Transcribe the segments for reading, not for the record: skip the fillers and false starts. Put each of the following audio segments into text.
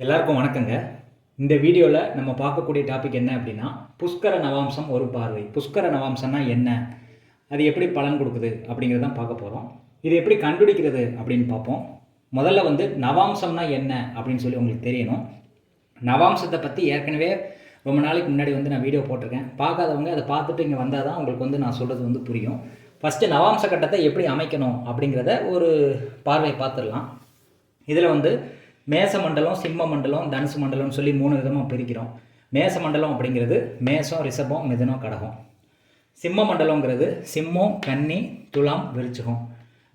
எல்லாருக்கும் வணக்கங்க. இந்த வீடியோவில் நம்ம பார்க்கக்கூடிய டாபிக் என்ன அப்படின்னா, புஷ்கர நவாம்சம் ஒரு பார்வை. புஷ்கர நவாம்சம்னா என்ன, அது எப்படி பலன் கொடுக்குது அப்படிங்கிறது தான் பார்க்க போகிறோம். இது எப்படி கண்டுபிடிக்கிறது அப்படின்னு பார்ப்போம். முதல்ல நவாம்சம்னா என்ன அப்படின்னு சொல்லி உங்களுக்கு தெரியணும். நவாம்சத்தை பற்றி ஏற்கனவே ரொம்ப நாளைக்கு முன்னாடி நான் வீடியோ போட்டிருக்கேன். பார்க்காதவங்க அதை பார்த்துட்டு இங்கே வந்தால் தான் உங்களுக்கு நான் சொல்கிறது புரியும். ஃபஸ்ட்டு நவாம்ச கட்டத்தை எப்படி அமைக்கணும் அப்படிங்கிறத ஒரு பார்வை பார்த்துடலாம். இதில் மேச மண்டலம், சிம்ம மண்டலம், தனுசு மண்டலம்னு சொல்லி 3 விதமாக பிரிக்கிறோம். மேச மண்டலம் அப்படிங்கிறது மேசம், ரிஷபம், மிதுனம், கடகம். சிம்ம மண்டலங்கிறது சிம்மம், கன்னி, துலாம், விருச்சிகம்.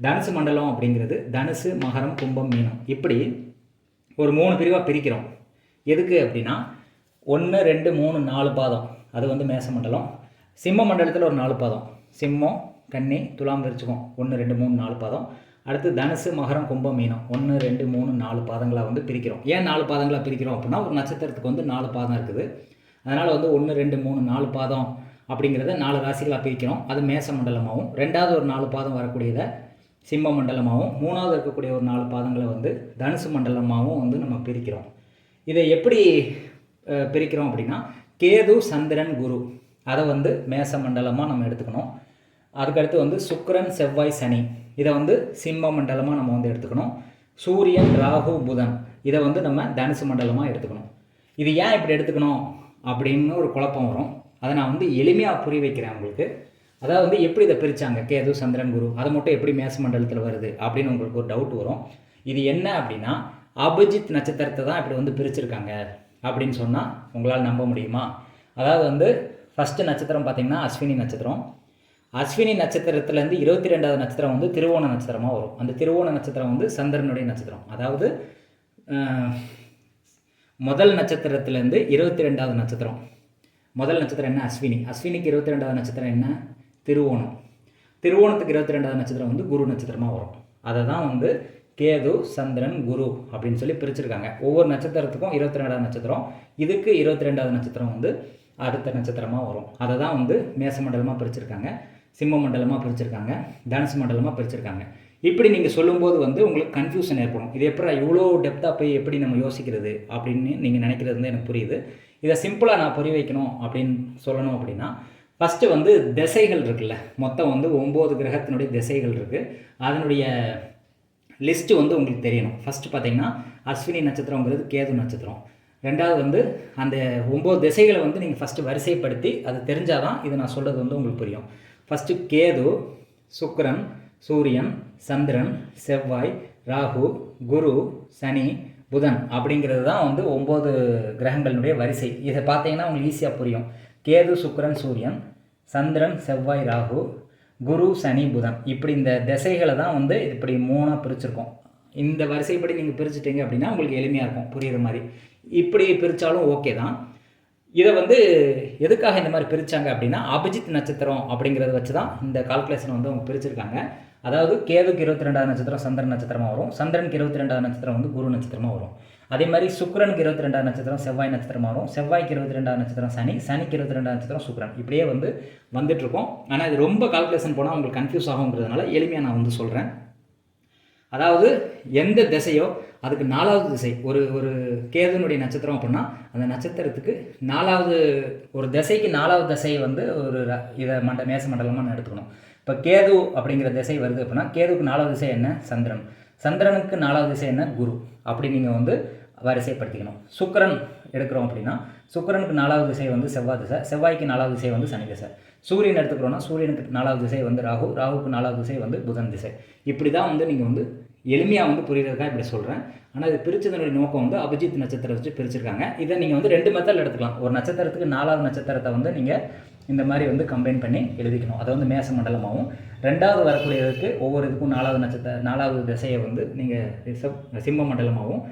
தனுசு மண்டலம் அப்படிங்கிறது தனுசு, மகரம், கும்பம், மீனம். இப்படி ஒரு 3 பிரிவாக பிரிக்கிறோம். எதுக்கு அப்படின்னா 1, 2, 3, 4 பாதம் அது மேச மண்டலம். சிம்ம மண்டலத்தில் ஒரு 4 பாதம், சிம்மம், கன்னி, துலாம், விருச்சிகம். 1, 2, 3, 4 பாதம். அடுத்து தனுசு, மகரம், கும்பம், மீனம். 1, 2, 3, 4 பாதங்களாக பிரிக்கிறோம். ஏன் 4 பாதங்களாக பிரிக்கிறோம் அப்படின்னா, ஒரு நட்சத்திரத்துக்கு 4 பாதம் இருக்குது. அதனால் 1, 2, 3, 4 பாதம் அப்படிங்கிறத 4 ராசிகளாக பிரிக்கிறோம். அது மேச மண்டலமாகவும், ரெண்டாவது ஒரு 4 பாதம் வரக்கூடியதை சிம்ம மண்டலமாகவும், மூணாவது இருக்கக்கூடிய ஒரு 4 பாதங்களை தனுசு மண்டலமாகவும் நம்ம பிரிக்கிறோம். இதை எப்படி பிரிக்கிறோம் அப்படின்னா, கேது, சந்திரன், குரு அதை மேச மண்டலமாக நம்ம எடுத்துக்கணும். அதுக்கடுத்து சுக்கிரன், செவ்வாய், சனி இதை சிம்ம மண்டலமாக நம்ம எடுத்துக்கணும். சூரியன், ராகு, புதன் இதை நம்ம தனுசு மண்டலமாக எடுத்துக்கணும். இது ஏன் இப்படி எடுத்துக்கணும் அப்படின்னு ஒரு குழப்பம் வரும். அதை நான் எளிமையாக புரிய வைக்கிறேன் உங்களுக்கு. அதாவது எப்படி இதை பிரித்தாங்க, கேது, சந்திரன், குரு அதை மட்டும் எப்படி மேச மண்டலத்தில் வருது அப்படின்னு உங்களுக்கு ஒரு டவுட் வரும். இது என்ன அப்படின்னா, அபிஜித் நட்சத்திரத்தை தான் இப்படி பிரிச்சிருக்காங்க அப்படின்னு சொன்னால் உங்களால் நம்ப முடியுமா? அதாவது ஃபஸ்ட்டு நட்சத்திரம் பார்த்திங்கன்னா அஸ்வினி நட்சத்திரம். அஸ்வினி நட்சத்திரத்துலேருந்து 22வது நட்சத்திரம் திருவோண நட்சத்திரமாக வரும். அந்த திருவோண நட்சத்திரம் சந்திரனுடைய நட்சத்திரம். அதாவது முதல் நட்சத்திரத்துலேருந்து 22வது நட்சத்திரம். முதல் நட்சத்திரம் என்ன? அஸ்வினி. அஸ்வினிக்கு 22வது நட்சத்திரம் என்ன? திருவோணம். திருவோணத்துக்கு 22வது நட்சத்திரம் குரு நட்சத்திரமாக வரும். அதை தான் கேது, சந்திரன், குரு அப்படின்னு சொல்லி பிரிச்சிருக்காங்க. ஒவ்வொரு நட்சத்திரத்துக்கும் 22வது நட்சத்திரம், இதுக்கு 22வது நட்சத்திரம் அடுத்த நட்சத்திரமாக வரும். அதை தான் மேச மண்டலமாக பிரிச்சிருக்காங்க, சிம்ம மண்டலமாக பிரிச்சிருக்காங்க, தனுசு மண்டலமாக பிரிச்சிருக்காங்க. இப்படி நீங்கள் சொல்லும்போது உங்களுக்கு கன்ஃபியூஷன் ஏற்படும். இது எப்படி இவ்வளோ டெப்த்தாக போய் எப்படி நம்ம யோசிக்கிறது அப்படின்னு நீங்கள் நினைக்கிறது எனக்கு புரியுது. இதை சிம்பிளாக நான் புரிய வைக்கணும் அப்படின்னு சொல்லணும் அப்படின்னா, ஃபஸ்ட்டு திசைகள் இருக்குல்ல, மொத்தம் 9 கிரகத்தினுடைய திசைகள் இருக்குது. அதனுடைய லிஸ்ட்டு உங்களுக்கு தெரியணும். ஃபஸ்ட்டு பார்த்தீங்கன்னா அஸ்வினி நட்சத்திரங்கிறது கேது நட்சத்திரம். ரெண்டாவது அந்த 9 திசைகளை நீங்கள் ஃபஸ்ட்டு வரிசைப்படுத்தி அது தெரிஞ்சால் தான் இது நான் சொல்கிறது உங்களுக்கு புரியும். ஃபஸ்ட்டு கேது, சுக்கிரன், சூரியன், சந்திரன், செவ்வாய், ராகு, குரு, சனி, புதன் அப்படிங்கிறது தான் 9 கிரகங்களுடைய வரிசை. இதை பார்த்தீங்கன்னா உங்களுக்கு ஈஸியாக புரியும். கேது, சுக்கிரன், சூரியன், சந்திரன், செவ்வாய், ராகு, குரு, சனி, புதன் இப்படி இந்த திசைகளை தான் இப்படி 3ஆக பிரிச்சிருக்கோம். இந்த வரிசைப்படி நீங்கள் பிரிச்சுட்டீங்க அப்படின்னா உங்களுக்கு எளிமையாக இருக்கும், புரிகிற மாதிரி. இப்படி பிரித்தாலும் ஓகே தான். இதை எதுக்காக இந்த மாதிரி பிரித்தாங்க அப்படின்னா, அபிஜித் நட்சத்திரம் அப்படிங்கிறத வச்சு தான் இந்த கால்குலேஷன் அவங்க பிரிச்சிருக்காங்க. அதாவது கேதுக்கு 22வது நட்சத்திரம் சந்திரன் நட்சத்திரமாக வரும், சந்திரனுக்கு 22வது நட்சத்திரம் குரு நட்சத்திரமாக வரும். அதே மாதிரி சுக்கிரனுக்கு 22வது நட்சத்திரம் செவ்வாய் நட்சத்திரமாக வரும், செவ்வாய்க்கு 22வது நட்சத்திரம் சனி, சனிக்கு 22வது நட்சத்திரம் சுக்கிரன். இப்படியே வந்துட்டுருக்கோம். ஆனால் இது ரொம்ப கால்குலேஷன் போனால் உங்களுக்கு கன்ஃபியூஸ் ஆகுங்கிறதுனால எளிமையாக நான் சொல்கிறேன். அதாவது எந்த திசையோ அதுக்கு 4வது திசை. ஒரு கேதுனுடைய நட்சத்திரம் அப்படின்னா அந்த நட்சத்திரத்துக்கு 4வது ஒரு திசைக்கு 4வது திசை ஒரு இதை மேச மண்டலமாக எடுத்துக்கணும். இப்போ கேது அப்படிங்கிற திசை வருது அப்படின்னா கேதுக்கு 4வது திசை என்ன? சந்திரன். சந்திரனுக்கு 4வது திசை என்ன? குரு. அப்படி நீங்கள் வரிசைப்படுத்திக்கணும். சுக்கிரன் எடுக்கிறோம் அப்படின்னா சுக்கிரனுக்கு 4வது திசை செவ்வாய் திசை, செவ்வாய்க்கு 4வது திசை சனி திசை. சூரியன் எடுத்துக்கிறோன்னா சூரியனுக்கு 4வது திசை ராகு, ராகுக்கு 4வது திசை புதன் திசை. இப்படி தான் நீங்கள் எளிமையாக புரிகிறதுக்காக இப்படி சொல்கிறேன். ஆனால் இது பிரித்ததனுடைய நோக்கம் அபிஜித் நட்சத்திரத்தை வச்சு பிரிச்சிருக்காங்க. இதை நீங்கள் 2 மெத்தடில் எடுத்துக்கலாம். ஒரு நட்சத்திரத்துக்கு 4வது நட்சத்திரத்தை நீங்கள் இந்த மாதிரி கம்பைன் பண்ணி எழுதிக்கணும். அதை மேச மண்டலமாகவும், ரெண்டாவது வரக்கூடியதுக்கு ஒவ்வொரு இதுக்கும் 4வது திசையை நீங்கள் சிம்ம மண்டலமாகவும்,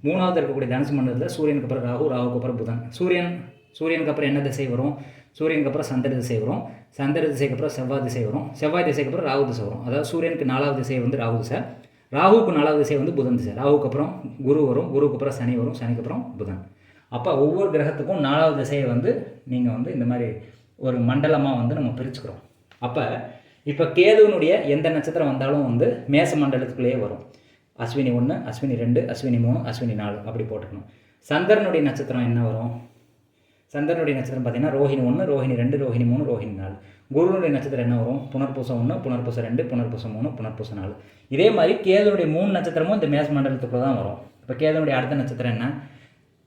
மூணாவது இருக்கக்கூடிய தனுசு மண்டலத்தில் சூரியனுக்கு அப்புறம் ராகு, ராகுக்கு அப்புறம் புதன். சூரியனுக்கு அப்புறம் என்ன திசை வரும்? சூரியனுக்கு அப்புறம் சந்திர திசை வரும், சந்திர திசைக்கு அப்புறம் செவ்வாய் திசை வரும், செவ்வாய் திசைக்கு அப்புறம் ராகு திசை வரும். அதாவது சூரியனுக்கு 4வது திசை ராகு திசை, ராகுக்கு 4வது திசை புதன் திசை, ராகுக்கு அப்புறம் குரு வரும், குருவுக்கு அப்புறம் சனி வரும், சனிக்கு அப்புறம் புதன். அப்போ ஒவ்வொரு கிரகத்துக்கும் 4வது திசையை நீங்கள் இந்த மாதிரி ஒரு மண்டலமாக நம்ம பிரிச்சுக்கிறோம். அப்போ இப்போ கேதுவனுடைய எந்த நட்சத்திரம் வந்தாலும் மேச மண்டலத்துக்குள்ளேயே வரும். அஸ்வினி 1, அஸ்வினி 2, அஸ்வினி 3, அஸ்வினி 4 அப்படி போட்டுக்கணும். சந்திரனுடைய நட்சத்திரம் என்ன வரும்? சந்திரனுடைய நட்சத்திரம் பார்த்தீங்கன்னா ரோஹிணி 1, ரோஹிணி 2, ரோஹிணி 3, ரோஹிணி 4. குருனுடைய நட்சத்திரம் என்ன வரும்? புனர்பூசம் 1, புனர்பூசம் 2, புனர்பூசம் 3, புனர்பூசம் 4. இதே மாதிரி கேதுனுடைய 3 நட்சத்திரமும் இந்த மேஷ மண்டலத்துக்குள்ள தான் வரும். இப்போ கேதுனுடைய அடுத்த நட்சத்திரம் என்ன?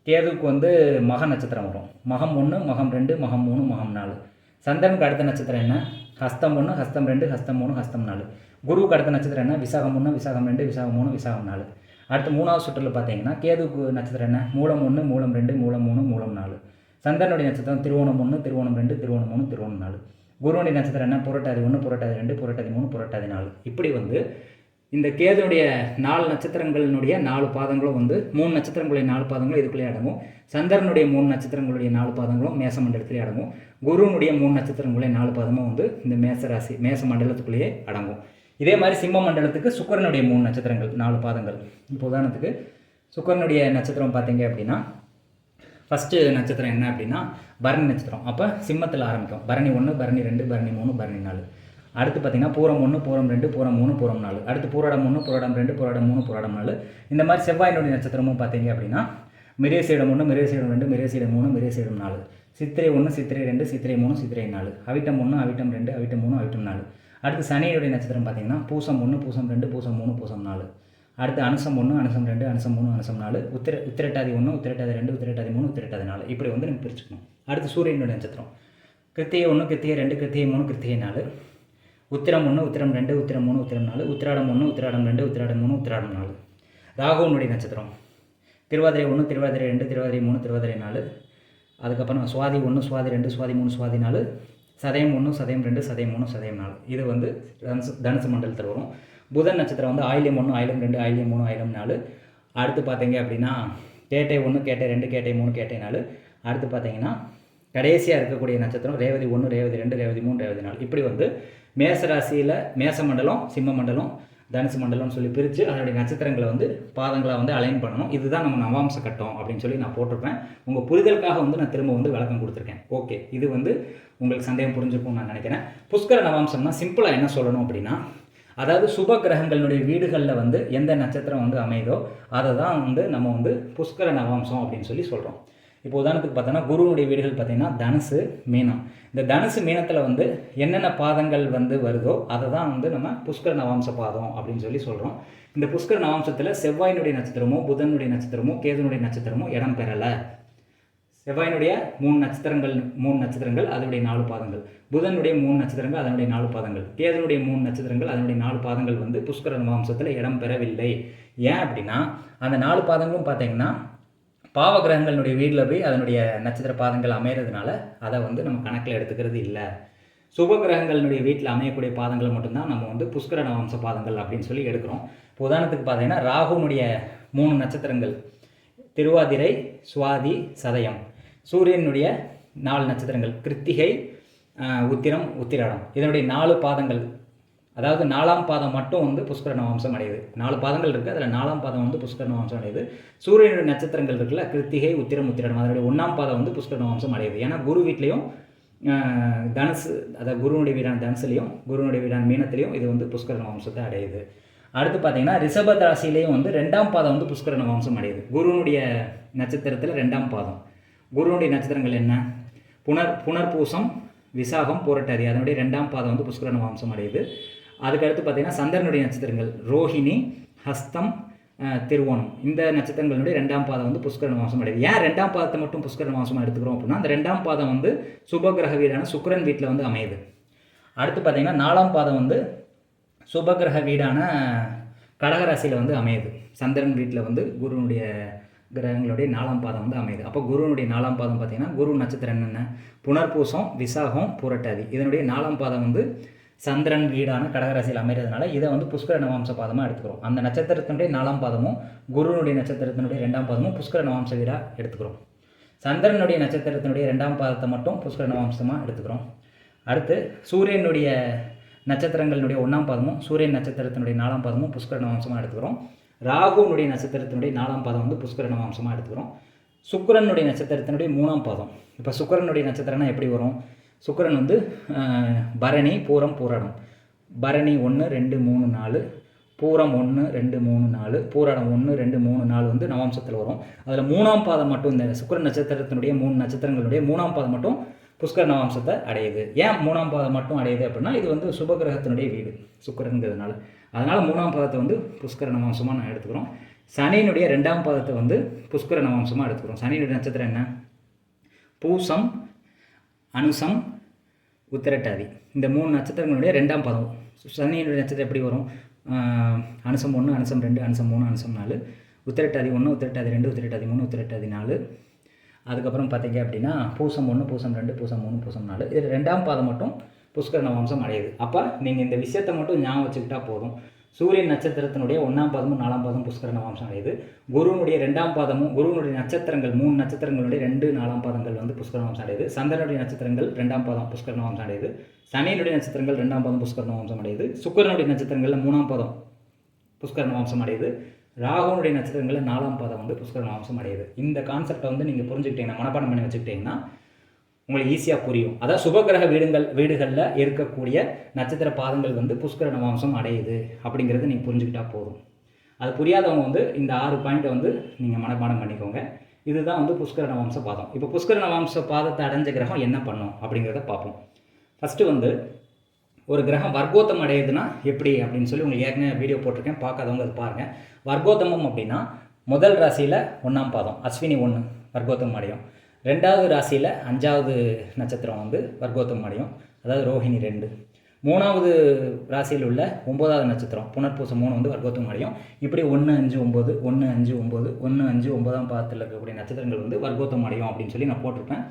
கேதுக்கு வந்து மக நட்சத்திரம் வரும். மகம் 1, மகம் 2, மகம் 3, மகம் 4. சந்திரனுக்கு அடுத்த நட்சத்திரம் என்ன? ஹஸ்தம் 1, ஹஸ்தம் 2, ஹஸ்தம் 3, ஹஸ்தம் 4. குருவுக்கு அடுத்த நட்சத்திரம் என்ன? விசாகம் 1, விசாகம் 2, விசாகம் 3, விசாகம் 4. அடுத்து 3வது சுற்றில் பார்த்தீங்கன்னா கேதுக்கு நட்சத்திரம் என்ன? மூலம் 1, மூலம் 2, மூலம் 3, மூலம் 4. சந்திரனுடைய நட்சத்திரம் திருவோணம் 1, திருவோணம் 2, திருவோணம் 3, திருவோணம் 4. குருவுடைய நட்சத்திரம் என்ன? புரட்டாதி 1, புரட்டாதி 2, புரட்டாதி 3, புரட்டாதி 4. இப்படி வந்து இந்த கேதுனுடைய 4 நட்சத்திரங்களினுடைய 4 பாதங்களும் வந்து 3 நட்சத்திரங்களுடைய 4 பாதங்களும் இதுக்குள்ளே அடங்கும். சந்திரனுடைய 3 நட்சத்திரங்களுடைய 4 பாதங்களும் மேச மண்டலத்திலே அடங்கும். குருனுடைய 3 நட்சத்திரங்களுடைய 4 பாதமும் வந்து இந்த மேச மண்டலத்துக்குள்ளேயே அடங்கும். இதே மாதிரி சிம்ம மண்டலத்துக்கு சுக்கிரனுடைய 3 நட்சத்திரங்கள் 4 பாதங்கள். இப்போ உதாரணத்துக்கு சுக்கிரனுடைய நட்சத்திரம் பார்த்தீங்க அப்படின்னா ஃபஸ்ட்டு நட்சத்திரம் என்ன அப்படின்னா பரணி நட்சத்திரம். அப்போ சிம்மத்தில் ஆரம்பிக்கும். பரணி 1, பரணி 2, பரணி 3, பரணி 4. அடுத்து பார்த்தீங்கன்னா பூரம் 1, பூரம் 2, பூரம் 3, பூரம் 4. அடுத்து பூராடம் 1, பூராடம் 2, பூராடம் 3, பூராடம் 4. இந்த மாதிரி செவ்வாயினுடைய நட்சத்திரமும் பார்த்தீங்க அப்படின்னா மிருகசீடம் 1, மிருகசீடம் 2, மிருகசீடம் 3, மிருகசீடம் 4. சித்திரை 1, சித்திரை 2, சித்திரை 3, சித்திரை 4. அவிட்டம் 1, அவிட்டம் 2, அவிட்டம் 3, அவிட்டம் 4. அடுத்து சனியுடைய நட்சத்திரம் பார்த்தீங்கன்னா பூசம் 1, பூசம் 2, பூசம் 3, பூசம் 4. அடுத்து அனுசம் 1, அனுசம் 2, அனுசம் 3, அனுசம் 4. உத்திரட்டாதி 1, உத்திரட்டாதி 2, உத்திரட்டாதி 3, உத்திரட்டாதி 4. இப்படி வந்து நம்ம பிரிச்சுக்கணும். அடுத்து சூரியனுடைய நட்சத்திரம் கிருத்திகை 1, கிருத்திகை 2, கிருத்திகை 3, கிருத்திகை 4. உத்திரம் 1, உத்திரம் 2, உத்திரம் 3, உத்திரம் 4. உத்திராடம் 1, உத்திராடம் 2, உத்திராடம் 3, உத்திராடம் 4. ராகுனுடைய நட்சத்திரம் திருவாதிரை 1, திருவாதிரை 2, திருவாதிரை 3, திருவாதிரை 4. அதுக்கப்புறம் சுவாதி 1, சுவாதி 2, சுவாதி 3, சுவாதி 4. சதயம் 1, சதயம் 2, சதயம் 3, சதயம் 4. இது வந்து தனுசு மண்டலத்தில் வரும். புதன் நட்சத்திரம் வந்து ஆயில்யம் 1, ஆயில்யம் 2, ஆயில்யம் 3, ஆயில்யம் 4. அடுத்து பார்த்தீங்க அப்படின்னா கேட்டை 1, கேட்டை 2, கேட்டை 3, கேட்டை 4. அடுத்து பார்த்தீங்கன்னா கடைசியாக இருக்கக்கூடிய நட்சத்திரம் ரேவதி 1, ரேவதி 2, ரேவதி 3, ரேவதி 4. இப்படி வந்து மேச ராசியில் மேச மண்டலம், சிம்ம மண்டலம், தனுசு மண்டலம்னு சொல்லி பிரித்து அதனுடைய நட்சத்திரங்களை வந்து பாதங்களாக வந்து அலைன் பண்ணணும். இதுதான் நம்ம நவாம்ச கட்டம் அப்படின்னு சொல்லி நான் போட்டிருப்பேன். உங்கள் புரிதலுக்காக வந்து நான் திரும்ப வந்து விளக்கம் கொடுத்துருக்கேன். ஓகே, இது வந்து உங்களுக்கு சந்தேகம் புரிஞ்சுக்கும்னு நான் நினைக்கிறேன். புஷ்கர நவாம்சம்னா சிம்பிளாக என்ன சொல்லணும் அப்படின்னா, அதாவது சுப கிரகங்களுடைய வீடுகளில் வந்து எந்த நட்சத்திரம் வந்து அமைதோ அதை தான் வந்து நம்ம வந்து புஷ்கர நவாம்சம் அப்படின்னு சொல்லி சொல்கிறோம். இப்போ உதாரணத்துக்கு பார்த்தோன்னா குருனுடைய வீடுகள் பார்த்திங்கன்னா தனுசு, மீனம். இந்த தனுசு மீனத்தில் வந்து என்னென்ன பாதங்கள் வந்து வருதோ அதை தான் வந்து நம்ம புஷ்கர நவாம்ச பாதம் அப்படின்னு சொல்லி சொல்கிறோம். இந்த புஷ்கர நவாம்சத்தில் செவ்வாயினுடைய நட்சத்திரமோ புதனுடைய நட்சத்திரமோ கேதுனுடைய நட்சத்திரமோ இடம் பெறலை. செவ்வாயினுடைய 3 நட்சத்திரங்கள் அதனுடைய 4 பாதங்கள், புதனுடைய 3 நட்சத்திரங்கள் அதனுடைய 4 பாதங்கள், கேதுனுடைய 3 நட்சத்திரங்கள் அதனுடைய 4 பாதங்கள் வந்து புஷ்கர நவாம்சத்தில் இடம் பெறவில்லை. ஏன் அப்படின்னா அந்த 4 பாதங்களும் பார்த்தீங்கன்னா பாவகிரகங்களுடைய வீட்டில் போய் அதனுடைய நட்சத்திர பாதங்கள் அமைகிறதுனால அதை வந்து நம்ம கணக்கில் எடுத்துக்கிறது இல்லை. சுப கிரகங்களுடைய வீட்டில் அமையக்கூடிய பாதங்களை மட்டும்தான் நம்ம வந்து புஷ்கர நவாம்ச பாதங்கள் அப்படின்னு சொல்லி எடுக்கிறோம். இப்போ உதாரணத்துக்கு பார்த்தீங்கன்னா ராகுனுடைய 3 நட்சத்திரங்கள் திருவாதிரை, சுவாதி, சதயம். சூரியனுடைய 4 நட்சத்திரங்கள் கிருத்திகை, உத்திரம், உத்திராடம். இதனுடைய 4 பாதங்கள், அதாவது 4ஆம் பாதம் மட்டும் வந்து புஷ்கர நவாம்சம் அடையுது. 4 பாதங்கள் இருக்குது, அதில் 4ஆம் பாதம் வந்து புஷ்கர நவாம்சம் அடையுது. சூரியனுடைய நட்சத்திரங்கள் இருக்குல்ல, கிருத்திகை, உத்திரம், உத்திராடம், அதனுடைய 1ஆம் பாதம் வந்து புஷ்கர நவாம்சம் அடையுது. ஏன்னா குரு வீட்லேயும் தனுசு, அதாவது குருனுடைய வீடான தனுசுலையும் குருனுடைய வீடான மீனத்திலையும் இது வந்து புஷ்கர நவாம்சத்தை அடையுது. அடுத்து பார்த்தீங்கன்னா ரிஷப ராசியிலையும் வந்து 2ஆம் பாதம் வந்து புஷ்கர நவாம்சம் அடையுது. குருனுடைய நட்சத்திரத்தில் 2ஆம் பாதம். குருனுடைய நட்சத்திரங்கள் என்ன? புனர்பூசம், விசாகம், புரட்டாதி. அதனுடைய 2ஆம் பாதம் வந்து புஷ்கர நவாம்சம் அடையுது. அதுக்கடுத்து பார்த்தீங்கன்னா சந்திரனுடைய நட்சத்திரங்கள் ரோஹிணி, ஹஸ்தம், திருவோணம். இந்த நட்சத்திரங்களுடைய 2ஆம் பாதம் வந்து புஷ்கர நவாம்சம் அடையுது. ஏன் 2ஆம் பாதத்தை மட்டும் புஷ்கர நவாம்சமாக எடுத்துக்கிறோம் அப்படின்னா அந்த 2ஆம் பாதம் வந்து சுபகிரக வீடான சுக்கிரன் வீட்டில் வந்து அமையுது. அடுத்து பார்த்தீங்கன்னா 4ஆம் பாதம் வந்து சுபகிரக வீடான கடகராசியில் வந்து அமையுது. சந்திரன் வீட்டில் வந்து குருனுடைய கிரகங்களுடைய 4ஆம் பாதம் வந்து அமையுது. அப்போ குருனுடைய 4ஆம் பாதம் பார்த்திங்கன்னா குரு நட்சத்திரம் என்னென்ன? புனர்பூசம், விசாகம், புரட்டாதி. இதனுடைய 4ஆம் பாதம் வந்து சந்திரன் வீடான கடகராசியில் அமைகிறதுனால இதை வந்து புஷ்கர நவாம்ச பாதமாக எடுத்துக்கிறோம். அந்த நட்சத்திரத்தினுடைய 4ஆம் பாதமும் குருனுடைய நட்சத்திரத்தினுடைய 2ஆம் பாதமும் புஷ்கர நவாம்ச வீடாக எடுத்துக்கிறோம். சந்திரனுடைய நட்சத்திரத்தினுடைய 2ஆம் பாதத்தை மட்டும் புஷ்கர நவாம்சமாக எடுத்துக்கிறோம். அடுத்து சூரியனுடைய நட்சத்திரங்களுடைய 1ஆம் பாதமும் சூரியன் நட்சத்திரத்தினுடைய 4ஆம் பாதமும் புஷ்கர நவாம்சமாக எடுத்துக்கிறோம். ராகுனுடைய நட்சத்திரத்தினுடைய 4ஆம் பாதம் வந்து புஷ்கர நவாம்சமாக எடுத்துக்கிறோம். சுக்கிரனுடைய நட்சத்திரத்தினுடைய 3ஆம் பாதம். இப்போ சுக்கிரனுடைய நட்சத்திரம்னா எப்படி வரும்? சுக்கிரன் வந்து பரணி, பூரம், பூராடம். பரணி 1, 2, 3, 4, பூரம் 1 2 3 4, பூராடம் 1 2 3 4 வந்து நவாம்சத்தில் வரும். அதில் 3ஆம் பாதம் மட்டும் இந்த சுக்கிர நட்சத்திரத்தினுடைய 3 நட்சத்திரங்களுடைய 3ஆம் பாதம் மட்டும் புஷ்கர நவாம்சத்தை அடையுது. ஏன் 3ஆம் பாதம் மட்டும் அடையுது அப்படின்னா இது வந்து சுபகிரகத்தினுடைய வீடு சுக்கிரங்கிறதுனால. அதனால் 3ஆம் பாதத்தை வந்து புஷ்கர நவாம்சமாக நான் எடுத்துக்கிறோம். சனியினுடைய 2ஆம் பாதத்தை வந்து புஷ்கர நவாம்சமாக எடுத்துக்கிறோம். சனியினுடைய நட்சத்திரம் என்ன? பூசம், அனுசம், உத்திரட்டாதி. இந்த 3 நட்சத்திரங்களுடைய 2ஆம் பாதம். சனியினுடைய நட்சத்திரம் எப்படி வரும்? அனுசம் 1, அனுசம் 2, அனுசம் 3, அனுசம் 4, உத்திரட்டாதி 1, உத்திரட்டாதி 2, உத்திரட்டாதி 3, உத்திரட்டாதி 4. அதுக்கப்புறம் பார்த்தீங்க அப்படின்னா பூசம் 1, பூசம் 2, பூசம் 3, பூசம் 4. இதில் 2ஆம் பாதம் மட்டும் புஷ்கர நவாம்சம் அடையுது. அப்போ நீங்கள் இந்த விஷயத்தை மட்டும் ஞாபகம் வச்சுக்கிட்டா போதும். சூரியன் நட்சத்திரத்தினுடைய 1ஆம் பாதமும் 4ஆம் பாதமும் புஷ்கர நவாம்சம் அடையுது. குருனுடைய 2ஆம் பாதமும் குருனுடைய நட்சத்திரங்கள் 3 நட்சத்திரங்களுடைய 2, 4ஆம் பாதங்கள் வந்து புஷ்கர நவாம்சம் அடையுது. சந்திரனுடைய நட்சத்திரங்கள் 2ஆம் பாதம் புஷ்கர நவாம்சம் அடையுது. சனியினுடைய நட்சத்திரங்கள் 2ஆம் பாதம் புஷ்கர நவாம்சம் அடையுது. சுக்கிரனுடைய நட்சத்திரங்களில் 3ஆம் பாதம் புஷ்கர நவாம்சம் அடையுது. ராகுனுடைய நட்சத்திரங்களில் 4ஆம் பாதம் வந்து புஷ்கர நவாம்சம் அடையுது. இந்த கான்செப்டை வந்து நீங்கள் புரிஞ்சுக்கிட்டீங்கன்னா, மனப்பாடம் பண்ணி வச்சுக்கிட்டிங்கன்னா உங்களுக்கு ஈஸியாக புரியும். அதாவது சுபகிரக வீடுகளில் இருக்கக்கூடிய நட்சத்திர பாதங்கள் வந்து புஷ்கர நவாம்சம் அடையுது அப்படிங்கிறது நீங்கள் புரிஞ்சுக்கிட்டா போதும். அது புரியாதவங்க வந்து இந்த 6 பாயிண்ட்டை வந்து நீங்கள் மனப்பாடம் பண்ணிக்கோங்க. இதுதான் வந்து புஷ்கர நவாம்ச பாதம். இப்போ புஷ்கர நவாம்ச பாதத்தை அடைஞ்ச கிரகம் என்ன பண்ணும் அப்படிங்கிறத பார்ப்போம். ஃபஸ்ட்டு வந்து ஒரு கிரகம் வர்க்கோத்தம் அடையுதுன்னா எப்படி அப்படின்னு சொல்லி உங்களுக்கு ஏற்கனவே வீடியோ போட்டிருக்கேன், பார்க்காதவங்க அது பாருங்கள். வர்க்கோத்தமம் அப்படின்னா முதல் ராசியில் 1ஆம் பாதம் அஸ்வினி 1 வர்க்கோத்தம் அடையும். 2வது ராசியில் 5வது நட்சத்திரம் வந்து வர்க்கோத்தம் அடையும், அதாவது ரோஹிணி 2. 3வது ராசியில் உள்ள 9வது நட்சத்திரம் புனர்பூசம் 3 வந்து வர்க்கோத்தம் அடையும். இப்படி 1 5 9 1 5 9 1 5 9ஆம் பாதத்தில் இருக்கக்கூடிய நட்சத்திரங்கள் வந்து வர்க்கோத்தம் அடையும் அப்படின்னு சொல்லி நான் போட்டிருப்பேன்.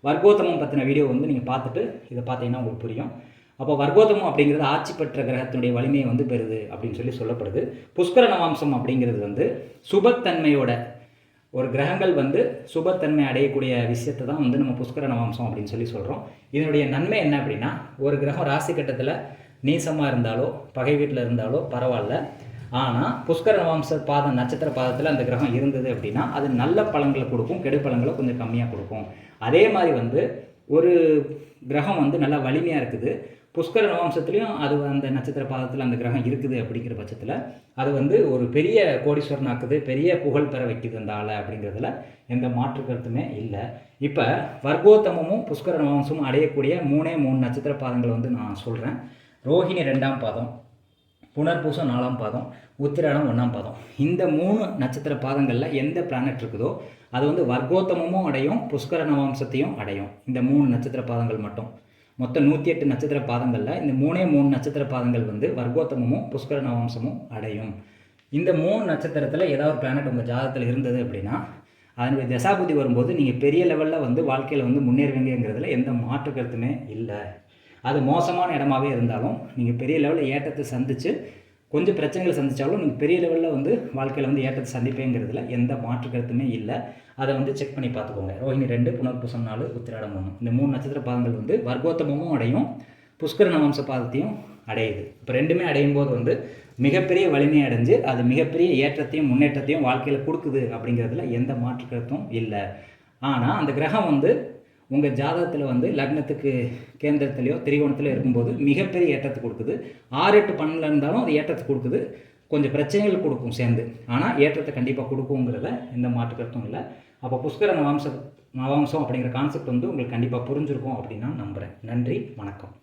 வர்க்கோத்தமம் பற்றின வீடியோ வந்து நீங்கள் பார்த்துட்டு இதை பார்த்தீங்கன்னா உங்களுக்கு புரியும். அப்போ வர்க்கோத்தமம் அப்படிங்கிறது ஆட்சி பெற்ற கிரகத்தினுடைய வலிமையை வந்து பெறுது அப்படின்னு சொல்லி சொல்லப்படுது. புஷ்கர நவாம்சம் அப்படிங்கிறது வந்து சுபத்தன்மையோட ஒரு கிரகங்கள் வந்து சுபத்தன்மை அடையக்கூடிய விஷயத்தை தான் வந்து நம்ம புஷ்கர நவாம்சம் அப்படின்னு சொல்லி சொல்கிறோம். இதனுடைய நன்மை என்ன அப்படின்னா, ஒரு கிரகம் ராசி கட்டத்தில் நீசமாக இருந்தாலோ பகை வீட்டில் இருந்தாலோ பரவாயில்ல, ஆனால் புஷ்கர நவாம்ச பாதம் நட்சத்திர பாதத்தில் அந்த கிரகம் இருந்தது அப்படின்னா அது நல்ல பலன்களை கொடுக்கும், கெடு பலன்களை கொஞ்சம் கம்மியாக கொடுக்கும். அதே மாதிரி வந்து ஒரு கிரகம் வந்து நல்லா வலிமையாக இருக்குது, புஷ்கர நவாம்சத்துலேயும் அது அந்த நட்சத்திர பாதத்தில் அந்த கிரகம் இருக்குது அப்படிங்கிற பட்சத்தில் அது வந்து ஒரு பெரிய கோடீஸ்வரன் ஆக்குது, பெரிய புகழ் பெற வைக்குது அந்த ஆளை அப்படிங்கிறதுல எந்த மாற்று கருத்துமே இல்லை. இப்போ வர்க்கோத்தமமும் புஷ்கர நவாம்சமும் அடையக்கூடிய 3 நட்சத்திர பாதங்கள் வந்து நான் சொல்கிறேன். ரோஹிணி 2ஆம் பாதம், புனர்பூசம் 4ஆம் பாதம், உத்திராடம் 1ஆம் பாதம். இந்த 3 நட்சத்திர பாதங்களில் எந்த பிளானட் இருக்குதோ அது வந்து வர்க்கோத்தமமும் அடையும், புஷ்கர நவாம்சத்தையும் அடையும். இந்த 3 நட்சத்திர பாதங்கள் மட்டும். மொத்தம் 108 நட்சத்திர பாதங்களில் இந்த 3 நட்சத்திர பாதங்கள் வந்து வர்க்கோத்தமமும் புஷ்கர நவாம்சமும் அடையும். இந்த 3 நட்சத்திரத்தில் ஏதாவது ஒரு பிளானட் உங்கள் ஜாதகத்தில் இருந்தது அப்படின்னா அதனுடைய தசாபுத்தி வரும்போது நீங்கள் பெரிய லெவலில் வந்து வாழ்க்கையில் வந்து முன்னேறுவீங்கிறதுல எந்த மாற்று கருத்துமே இல்லை. அது மோசமான இடமாவே இருந்தாலும் நீங்கள் பெரிய லெவலில் ஏற்றத்தை சந்தித்து கொஞ்சம் பிரச்சனைகளை சந்தித்தாலும் நீங்கள் பெரிய லெவலில் வந்து வாழ்க்கையில் வந்து ஏற்றத்தை சந்திப்பேங்கிறதுல எந்த மாற்று கருத்துமே இல்லை. அதை வந்து செக் பண்ணி பார்த்துக்கோங்க. ரோஹிணி 2, புனர்பூசம் 4, உத்திராடம் 1. இந்த 3 நட்சத்திர பாதங்கள் வந்து வர்க்கோத்தமமும் அடையும், புஷ்கர நவாம்ச பாதத்தையும் அடையுது. இப்போ ரெண்டுமே அடையும் போது வந்து மிகப்பெரிய வலிமை அடைஞ்சு அது மிகப்பெரிய ஏற்றத்தையும் முன்னேற்றத்தையும் வாழ்க்கையில் கொடுக்குது அப்படிங்கிறதுல எந்த மாற்று கருத்தும் இல்லை. ஆனால் அந்த கிரகம் வந்து உங்கள் ஜாதகத்தில் வந்து லக்னத்துக்கு கேந்திரத்திலையோ திரிகோணத்திலையோ இருக்கும்போது மிகப்பெரிய ஏற்றத்தை கொடுக்குது. 6 8 12 இருந்தாலும் அது ஏற்றத்தை கொடுக்குது, கொஞ்சம் பிரச்சனைகள் கொடுக்கும் சேர்ந்து, ஆனால் ஏற்றத்தை கண்டிப்பாக கொடுக்குங்கிறத எந்த மாற்று கருத்தும் இல்லை. அப்போ புஷ்கர நவாம்சம் அப்படிங்கிற கான்செப்ட் வந்து உங்களுக்கு கண்டிப்பாக புரிஞ்சிருக்கும் அப்படின்னு நான் நம்புகிறேன். நன்றி, வணக்கம்.